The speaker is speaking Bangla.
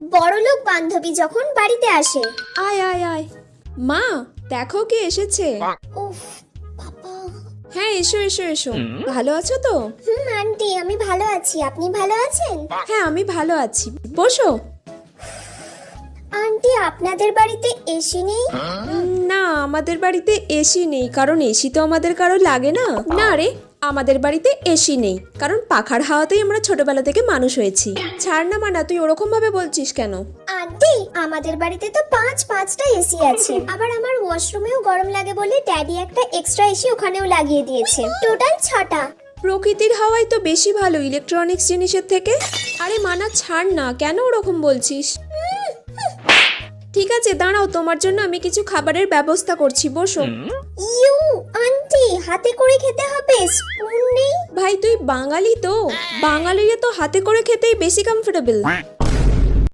বড়লোক বান্ধবী যখন বাড়িতে আসে। আয় আয় আয়। মা, দেখো কে এসেছে। উফ বাবা। হ্যাঁ, এসো এসো এসো। ভালো আছো তো? আন্টি, আমি ভালো আছি, আপনি ভালো আছেন? হ্যাঁ, আমি ভালো আছি, বসো। আন্টি, আপনাদের বাড়িতে এসি নেই? না, আমাদের বাড়িতে এসি নেই, কারণ এসি তো আমাদের কারো লাগে না। না রে, আমাদের বাড়িতে এসি নেই, কারণ পাখার হাওয়াতেই আমরা ছোটবেলা থেকে মানুষ হয়েছি। ছাড় না মানা, তুই ওরকম ভাবে বলছিস কেন? আন্টি, আমাদের বাড়িতে তো পাঁচটা এসি আছে। আবার আমার ওয়াশরুমেও গরম লাগে বলে ড্যাডি একটা এক্সট্রা এসি ওখানেও লাগিয়ে দিয়েছে। টোটাল 6টা। প্রকৃতির হাওয়াই তো বেশি ভালো ইলেকট্রনিক্স জিনিসের থেকে। আরে মানা, ছাড় না, কেন ওরকম বলছিস? ঠিক আছে, দাঁড়াও, তোমার জন্য আমি কিছু খাবারের ব্যবস্থা করছি, বসো। ইউ আন্টি, হাতে করে খেতে হবে, স্পুন নেই? ভাই, তুই বাঙালি তো, বাঙালিরা তো হাতে করে খেতেই বেশি কমফোর্টেবল।